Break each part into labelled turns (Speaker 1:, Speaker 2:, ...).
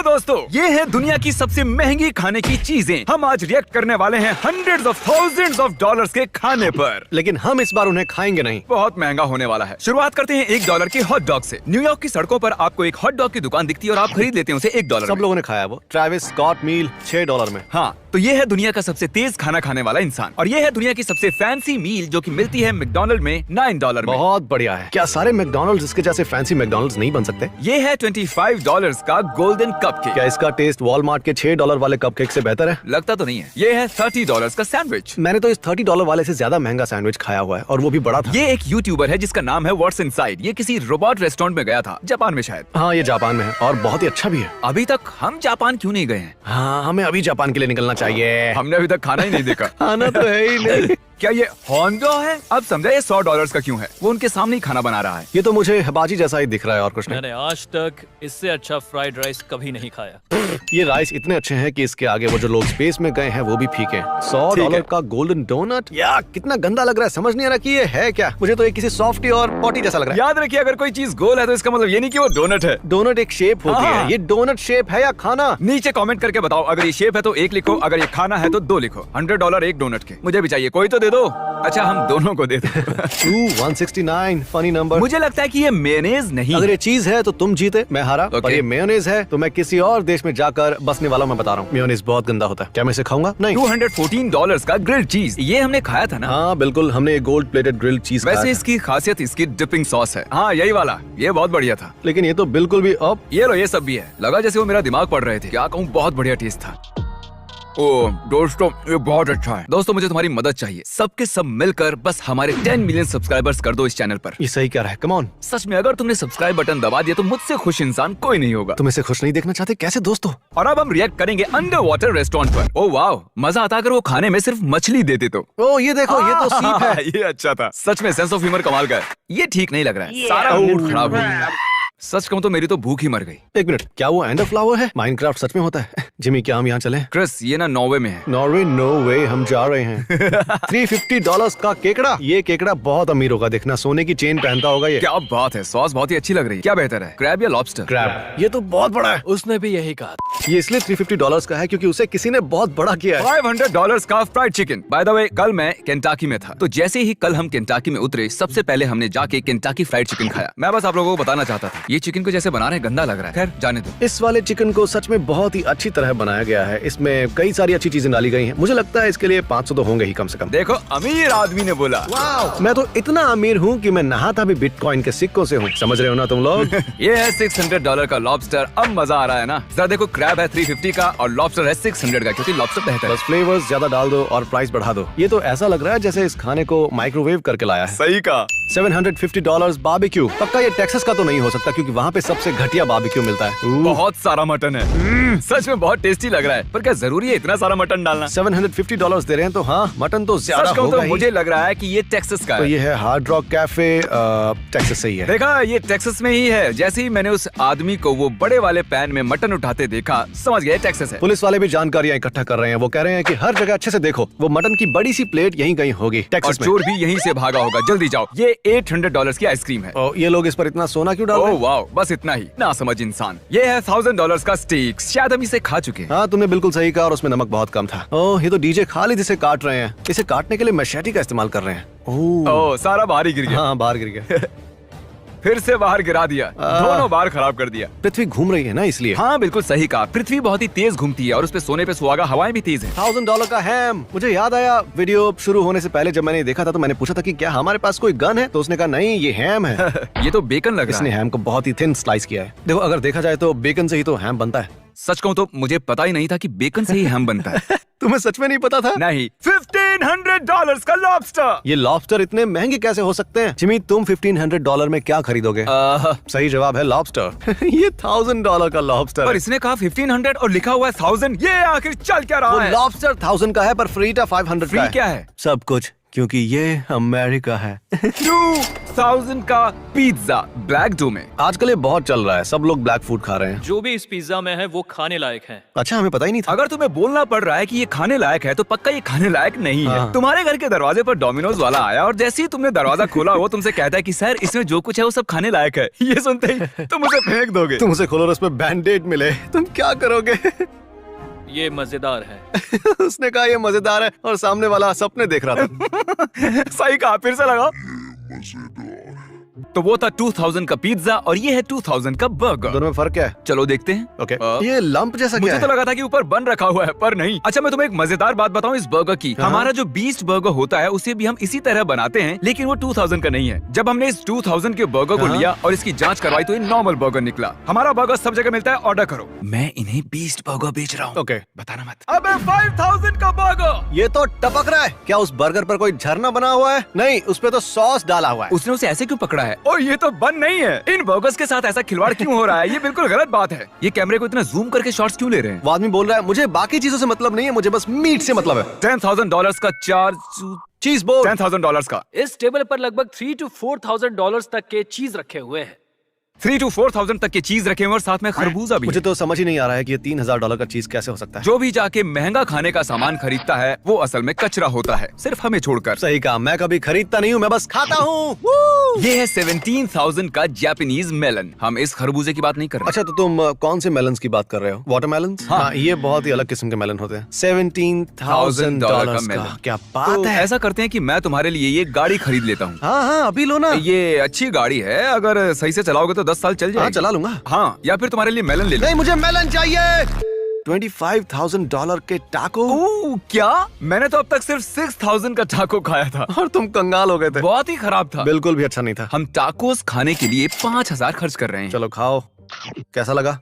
Speaker 1: दोस्तों, ये है दुनिया की सबसे महंगी खाने की चीजें। हम आज रिएक्ट करने वाले हैं hundreds of thousands of dollars के खाने पर,
Speaker 2: लेकिन हम इस बार उन्हें खाएंगे नहीं।
Speaker 1: बहुत महंगा होने वाला है। शुरुआत करते हैं $1 के हॉट डॉग से। न्यूयॉर्क की सड़कों पर आपको एक हॉट डॉग की दुकान दिखती है और आप खरीद लेते हैं उसे $1
Speaker 2: सब लोगों ने खाया वो ट्रैविस स्कॉट मील $6 में।
Speaker 1: हाँ, तो ये है दुनिया का सबसे तेज खाना खाने वाला इंसान, और ये है दुनिया की सबसे फैंसी मील जो कि मिलती है मैकडॉनल्ड में $9 में।
Speaker 2: बहुत बढ़िया है। क्या सारे मैकडॉनल्ड्स इसके जैसे फैंसी मैकडॉनल्ड्स नहीं बन सकते?
Speaker 1: ये है $25 का गोल्डन कपकेक।
Speaker 2: क्या इसका टेस्ट वॉलमार्ट के $6 वाले कपकेक से बेहतर है?
Speaker 1: लगता तो नहीं है। ये है $30 का सैंडविच।
Speaker 2: मैंने तो इस $30 वाले से ज्यादा महंगा सैंडविच खाया हुआ है, और वो भी बड़ा था।
Speaker 1: ये एक यूट्यूबर है जिसका नाम है व्हाट्स इनसाइड। ये किसी रोबोट रेस्टोरेंट में गया था, जापान में शायद।
Speaker 2: हाँ, ये जापान में है और बहुत ही अच्छा भी है।
Speaker 1: अभी तक हम जापान क्यों नहीं गए हैं?
Speaker 2: हाँ, हमें अभी जापान के लिए निकलना चाहिए।
Speaker 1: हमने अभी तक खाना ही नहीं देखा।
Speaker 2: खाना तो है ही नहीं।
Speaker 1: क्या ये होंडो है? अब समझा ये $100 का क्यों है। वो उनके सामने ही खाना बना रहा है।
Speaker 2: ये तो मुझे हिबाजी जैसा ही दिख रहा है और कुछ नहीं।
Speaker 3: मैंने आज तक इससे अच्छा फ्राइड राइस कभी नहीं खाया।
Speaker 2: ये राइस इतने अच्छे हैं कि इसके आगे वो जो लोग स्पेस में गए हैं वो भी फीके हैं। $100 का गोल्डन डोनट, या कितना गंदा लग रहा है। समझ नहीं आ रहा कि ये है क्या। मुझे तो ये किसी सॉफ्टी और पॉटी जैसा लग रहा है।
Speaker 1: याद रखिए, अगर कोई चीज गोल है तो इसका मतलब ये नहीं कि वो डोनट है।
Speaker 2: डोनट एक शेप होती
Speaker 1: हाँ।
Speaker 2: है। ये डोनट शेप है या खाना?
Speaker 1: नीचे कमेंट करके बताओ। अगर ये शेप है तो 1 लिखो, अगर ये खाना है तो 2 लिखो। $100 एक डोनट के। मुझे भी चाहिए, कोई तो दे दो। अच्छा, हम दोनों को दे दो।
Speaker 2: 169 फनी नंबर।
Speaker 1: मुझे लगता है कि ये मेयोनेज नहीं।
Speaker 2: अगर ये चीज है तो तुम जीते, मैं हारा।
Speaker 1: Okay.
Speaker 2: और ये मेयोनेज है तो मैं किसी और देश में जाकर बसने वाला, मैं बता रहा हूँ। मेयोनेज बहुत गंदा होता है। क्या मैं इसे खाऊंगा? नहीं।
Speaker 1: $214 का ग्रिल्ड चीज। ये हमने खाया था ना?
Speaker 2: हाँ बिल्कुल, हमने ये गोल्ड प्लेटेड ग्रिल्ड चीज खाया
Speaker 1: वैसे
Speaker 2: था।
Speaker 1: इसकी खासियत इसकी डिपिंग सॉस है। हाँ, यही वाला। ये बहुत बढ़िया था।
Speaker 2: लेकिन ये तो बिल्कुल भी अब
Speaker 1: ये लो, ये सब भी है। लगा जैसे वो मेरा दिमाग पढ़ रहे थे। क्या कहूँ, बहुत बढ़िया टेस्ट था। ओ दोस्तों, ये बहुत अच्छा है। दोस्तों, मुझे तुम्हारी मदद चाहिए। सबके सब मिलकर बस हमारे 10 मिलियन सब्सक्राइबर्स कर दो इस चैनल पर।
Speaker 2: ये सही कह रहा है। Come on.
Speaker 1: सच में, अगर तुमने सब्सक्राइब बटन दबा दिया तो मुझसे खुश इंसान कोई नहीं होगा।
Speaker 2: तुम इसे खुश नहीं देखना चाहते? कैसे दोस्तों?
Speaker 1: और अब हम रिएक्ट करेंगे अंडर वाटर रेस्टोरेंट पर। ओ वाओ, मजा आता अगर वो खाने में सिर्फ मछली देते तो।
Speaker 2: ओ ये देखो, ये तो सीप है।
Speaker 1: ये अच्छा था। सच में सेंस ऑफ ह्यूमर कमाल का है। ये ठीक नहीं लग रहा है। सारा मूड खराब हो गया। सच कहूं तो मेरी तो भूख ही मर गई।
Speaker 2: एक मिनट, क्या वो एंडर फ्लावर है? माइनक्राफ्ट सच में होता है? जिमी, क्या हम यहाँ चले?
Speaker 1: क्रिस, ये ना नॉर्वे में है।
Speaker 2: नॉर्वे? नो वे, हम जा रहे हैं। $350 का केकड़ा। ये केकड़ा बहुत अमीर होगा। देखना, सोने की चेन पहनता होगा ये।
Speaker 1: क्या बात है। सॉस बहुत ही अच्छी लग रही है। क्या बेहतर है, क्रैब या लॉबस्टर?
Speaker 2: क्रैब। ये तो बहुत बड़ा है।
Speaker 3: उसने भी यही कहा।
Speaker 2: ये इसलिए $350 का है क्योंकि उसे किसी ने बहुत बड़ा किया है।
Speaker 1: $500 का fried chicken. By the way, कल मैं केंटाकी में था, तो जैसे ही कल हम केंटाकी में उतरे, सबसे पहले हमने जाके केंटाकी फ्राइड चिकन खाया। मैं बस आप लोगों को बताना चाहता था, ये चिकन को जैसे बना रहे गंदा लग रहा है। खैर, जाने दो।
Speaker 2: इस वाले चिकन को सच में बहुत ही अच्छी तरह बनाया गया है। इसमें कई सारी अच्छी चीजें डाली गई हैं। मुझे लगता है इसके लिए 500 तो होंगे ही कम से कम।
Speaker 1: देखो, अमीर आदमी ने बोला।
Speaker 2: वाओ, मैं तो इतना अमीर हूँ कि मैं नहाता भी बिटकॉइन के सिक्कों से हूँ। समझ रहे हो ना तुम लोग?
Speaker 1: ये है $600 का लॉबस्टर। अब मजा आ रहा है ना? जरा देखो, क्रैब है 350 का और लॉबस्टर है 600 का, क्योंकि लॉबस्टर बेहतर है।
Speaker 2: बस फ्लेवर्स ज्यादा डाल दो और प्राइस बढ़ा दो। ये तो ऐसा लग रहा है जैसे इस खाने को माइक्रोवेव करके लाया है।
Speaker 1: सही का।
Speaker 2: $750 बारबेक्यू। पक्का ये टेक्सास का तो नहीं हो सकता, क्योंकि वहाँ पे सबसे घटिया बारबेक्यू मिलता है।
Speaker 1: बहुत सारा मटन है। सच में बहुत टेस्टी लग रहा है। पर क्या जरूरी है इतना सारा मटन डालना?
Speaker 2: $750 दे रहे हैं तो हाँ, मटन तो ज्यादा
Speaker 1: सच कहूं
Speaker 2: होगा
Speaker 1: तो
Speaker 2: ही।
Speaker 1: मुझे लग रहा है कि ये टेक्सास का
Speaker 2: तो
Speaker 1: है।
Speaker 2: ये है हार्ड रॉक कैफे, टेक्सास से ही है।
Speaker 1: देखा, ये टेक्सास में ही है। जैसे ही मैंने उस आदमी को वो बड़े वाले पैन में मटन उठाते देखा, समझ गया टेक्सास है।
Speaker 2: पुलिस वाले भी जानकारियां इकट्ठा कर रहे हैं। वो कह रहे हैं कि हर जगह अच्छे से देखो, वो मटन की बड़ी सी प्लेट यहीं कहीं होगी
Speaker 1: और
Speaker 2: टेक्सास में।
Speaker 1: चोर भी यहीं से भागा होगा। जल्दी जाओ। ये $800 की आइसक्रीम है।
Speaker 2: और ये लोग इस पर इतना सोना क्यों डाल रहे
Speaker 1: ओह
Speaker 2: हैं?
Speaker 1: वाओ, बस इतना ही। ना समझ इंसान। ये है $1000 का स्टेक। शायद हम इसे खा चुके हैं।
Speaker 2: हाँ, तुमने बिल्कुल सही कहा, और उसमें नमक बहुत कम था। ओह, ये तो डीजे खालिद इसे काट रहे हैं। इसे काटने के लिए मैशेटी का इस्तेमाल कर रहे हैं।
Speaker 1: ओह, सारा बाहर ही गिर गया।
Speaker 2: हाँ, बाहर गिर गया।
Speaker 1: फिर से बाहर गिरा दिया। दोनों बार खराब कर दिया।
Speaker 2: पृथ्वी घूम रही है ना, इसलिए।
Speaker 1: हाँ, बिल्कुल सही कहा। पृथ्वी बहुत ही तेज घूमती है और उस पे सोने पे सुहागा हवाएं भी तेज है।
Speaker 2: $1000 का हैम। मुझे याद आया, वीडियो शुरू होने से पहले जब मैंने देखा था तो मैंने पूछा था कि क्या हमारे पास कोई गन है, तो उसने कहा नहीं, ये हैम है।
Speaker 1: ये तो बेकन लग रहा
Speaker 2: इसने
Speaker 1: है।
Speaker 2: हैम को बहुत ही थिन स्लाइस किया है। देखो, अगर देखा जाए तो बेकन से ही तो हैम बनता है।
Speaker 1: सच कहूं तो मुझे पता ही नहीं था कि बेकन से ही हैम बनता है।
Speaker 2: तुम्हें सच में नहीं पता था?
Speaker 1: नहीं। $1500 का लॉबस्टर।
Speaker 2: ये लॉबस्टर इतने महंगे कैसे हो सकते हैं? जिमी, तुम $1500 में क्या खरीदोगे? सही जवाब है लॉबस्टर। ये $1000 का लॉबस्टर
Speaker 1: पर
Speaker 2: है।
Speaker 1: इसने कहा 1500 और लिखा हुआ है 1000। ये आखिर चल क्या
Speaker 2: वो
Speaker 1: रहा है?
Speaker 2: लॉबस्टर 1000 का है, पर फ्रीटा 500
Speaker 1: फ्री
Speaker 2: का है।
Speaker 1: क्या है?
Speaker 2: सब कुछ क्योंकि ये अमेरिका है।
Speaker 1: 2000 का पिज्जा ब्लैक डो में।
Speaker 2: आजकल ये बहुत चल रहा है, सब लोग ब्लैक फूड खा रहे हैं।
Speaker 3: जो भी इस पिज्जा में है वो खाने लायक है।
Speaker 2: अच्छा, हमें पता ही नहीं था।
Speaker 1: अगर तुम्हें बोलना पड़ रहा है कि ये खाने लायक है तो पक्का ये खाने लायक नहीं है।
Speaker 2: हाँ।
Speaker 1: तुम्हारे घर के दरवाजे पर डोमिनोज वाला आया और जैसे ही तुमने दरवाजा खोला वो तुमसे कहता है कि सर इसमें जो कुछ है वो सब खाने लायक है। ये सुनते ही तुम उसे फेंक दोगे।
Speaker 2: तुम उसे खोलो और उसमें बैंडेड मिले, तुम क्या करोगे?
Speaker 3: ये मजेदार है।
Speaker 2: उसने कहा ये मजेदार है और सामने वाला सपने देख रहा था।
Speaker 1: सही कहा, फिर से लगाओ। तो वो था 2000 का पिज्जा और ये है 2000 का बर्गर।
Speaker 2: दोनों में फर्क क्या है?
Speaker 1: चलो देखते हैं।
Speaker 2: ओके, ये लंप जैसा क्या
Speaker 1: मुझे
Speaker 2: है?
Speaker 1: तो लगा था कि ऊपर बन रखा हुआ है पर नहीं। अच्छा, मैं तुम्हें एक मजेदार बात बताऊं इस बर्गर की।
Speaker 2: हाँ।
Speaker 1: हमारा जो बीस्ट बर्गर होता है उसे भी हम इसी तरह बनाते हैं, लेकिन वो 2000 का नहीं है। जब हमने इस 2000 के बर्गर को
Speaker 2: हाँ।
Speaker 1: लिया और इसकी जांच करवाई तो ये नॉर्मल बर्गर निकला। हमारा बर्गर सब जगह मिलता है, ऑर्डर करो। मैं इन्हें बीस्ट बर्गर बेच रहा हूँ।
Speaker 2: ओके,
Speaker 1: बताना मत। अबे 5000 का बर्गर।
Speaker 2: ये तो टपक रहा है। क्या उस बर्गर पर कोई झरना बना हुआ है? नहीं, उस पे तो सॉस डाला हुआ है।
Speaker 1: उसने उसे ऐसे क्यों पकड़ा है? और ये तो बन नहीं है। इन बर्गर्स के साथ ऐसा खिलवाड़ क्यों हो रहा है? ये बिल्कुल गलत बात है। ये कैमरे को इतना जूम करके शॉट्स क्यों ले रहे हैं?
Speaker 2: वो आदमी बोल रहा है मुझे बाकी चीजों से मतलब नहीं है, मुझे बस मीट से मतलब है।
Speaker 1: $10,000 का चार्ज।
Speaker 2: चीज बोर्ड।
Speaker 1: $10,000 का।
Speaker 3: इस टेबल पर लगभग 3 to 4,000 डॉलर्स तक के चीज रखे हुए हैं।
Speaker 1: 3 to 4,000 तक की चीज रखे हुए और साथ में खरबूजा भी।
Speaker 2: मुझे तो समझ ही नहीं आ रहा है कि ये $3,000 का चीज कैसे हो सकता है।
Speaker 1: जो भी जाके महंगा खाने का सामान खरीदता है वो असल में कचरा होता है, सिर्फ हमें छोड़कर।
Speaker 2: सही कहा, मैं कभी खरीदता नहीं हूँ, मैं बस खाता हूँ।
Speaker 1: ये है 17,000 का जापानीज मेलन। हम इस खरबूजे की बात नहीं कर रहे।
Speaker 2: अच्छा, तो तुम कौन से मेलन्स की बात कर रहे हो? वाटरमेलन?
Speaker 1: हाँ।
Speaker 2: ये बहुत ही अलग किस्म के मेलन होते हैं। $17,000
Speaker 1: का
Speaker 2: का,
Speaker 1: मेलन।
Speaker 2: क्या बात
Speaker 1: तो
Speaker 2: है।
Speaker 1: ऐसा करते हैं कि मैं तुम्हारे लिए ये गाड़ी खरीद लेता हूँ।
Speaker 2: हाँ हाँ, अभी लो ना।
Speaker 1: ये अच्छी गाड़ी है, अगर सही से चलाओगे तो 10 साल चल
Speaker 2: हाँ,
Speaker 1: जाएगी।
Speaker 2: चला लूंगा।
Speaker 1: हाँ, या फिर तुम्हारे लिए मेलन ले लो।
Speaker 2: नहीं, मुझे मेलन चाहिए। $25,000 के टाको।
Speaker 1: ओह, क्या? मैंने तो अब तक सिर्फ 6,000 का टाको खाया था
Speaker 2: और तुम कंगाल हो गए थे।
Speaker 1: बहुत ही खराब था।
Speaker 2: बिल्कुल भी अच्छा नहीं था।
Speaker 1: हम टाकोस खाने के लिए 5,000 खर्च कर रहे हैं।
Speaker 2: चलो खाओ, कैसा लगा?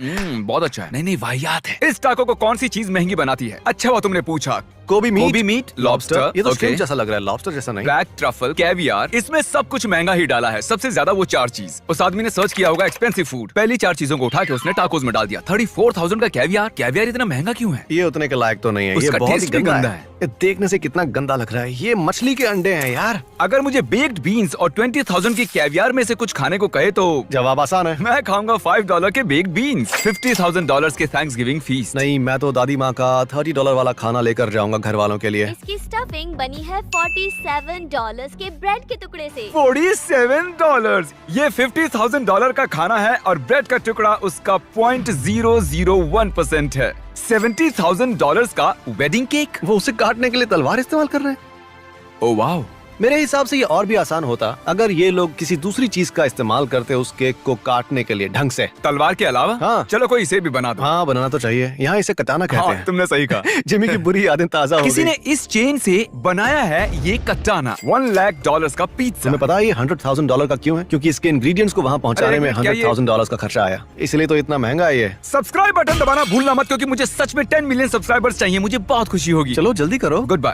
Speaker 1: बहुत अच्छा है। नहीं नहीं, वाहियात है। इस टाको को कौन सी चीज महंगी बनाती है? अच्छा हुआ तुमने पूछा।
Speaker 2: कोबी
Speaker 1: मीट, लॉबस्टर,
Speaker 2: ये तो
Speaker 1: ओके,
Speaker 2: shrimp जैसा लग रहा है, लॉबस्टर जैसा नहीं।
Speaker 1: ब्लैक ट्रफल, कैवियर, इसमें सब कुछ महंगा ही डाला है। सबसे ज्यादा वो 4 चीज। उस आदमी ने सर्च किया होगा एक्सपेंसिव फूड, पहली 4 चीजों को उठा के उसने टाकोस में डाल दिया। 34,000 का कैवियर इतना महंगा क्यों है?
Speaker 2: ये उतने के लायक तो नहीं है, ये
Speaker 1: उसका
Speaker 2: बहुत ही
Speaker 1: टेस्ट भी
Speaker 2: गंदा
Speaker 1: गंदा
Speaker 2: है।
Speaker 1: है।
Speaker 2: ये देखने से कितना गंदा लग रहा है। ये मछली के अंडे हैं यार।
Speaker 1: अगर मुझे बेक्ड बीन्स और 20,000 की कैवियर में से कुछ खाने को कहे तो
Speaker 2: जवाब आसान है।
Speaker 1: मैं खाऊंगा $5 के बेक्ड बीन्स। $50,000 के थैंक्सगिविंग फीस।
Speaker 2: नहीं, मैं तो दादी माँ का $30 वाला खाना लेकर जाऊंगा घर वालों के लिए।
Speaker 4: इसकी स्टफिंग बनी है $47 के ब्रेड के टुकड़े से।
Speaker 1: $47। ये $50,000 का खाना है और ब्रेड का टुकड़ा उसका 0.001% है। $70,000 का वेडिंग केक।
Speaker 2: वो उसे काटने के लिए तलवार इस्तेमाल कर रहे हैं।
Speaker 1: Oh wow.
Speaker 2: मेरे हिसाब से ये और भी आसान होता अगर ये लोग किसी दूसरी चीज का इस्तेमाल करते उस केक को काटने के लिए ढंग से।
Speaker 1: तलवार के अलावा?
Speaker 2: हाँ।
Speaker 1: चलो कोई इसे भी बना दो।
Speaker 2: हाँ, बनाना तो चाहिए। यहाँ इसे कटाना कहते
Speaker 1: हाँ,
Speaker 2: हैं।
Speaker 1: तुमने सही कहा।
Speaker 2: जिमी की बुरी यादें ताजा हो
Speaker 1: किसी
Speaker 2: गई।
Speaker 1: ने इस चेन से बनाया है ये कटाना। $1,00,000 का पिज्जा।
Speaker 2: तुम्हें पता है ये $100,000 का क्यों है? क्योंकि इसके इंग्रेडिएंट्स को वहाँ पहुँचाने में
Speaker 1: क्या ये-
Speaker 2: $100,000 का खर्चा आया, इसलिए तो इतना महंगा है ये।
Speaker 1: सब्सक्राइब बटन दबाना भूलना मत, क्योंकि मुझे सच में 10 मिलियन सब्सक्राइबर्स चाहिए। मुझे बहुत खुशी होगी।
Speaker 2: चलो जल्दी करो।
Speaker 1: Good bye.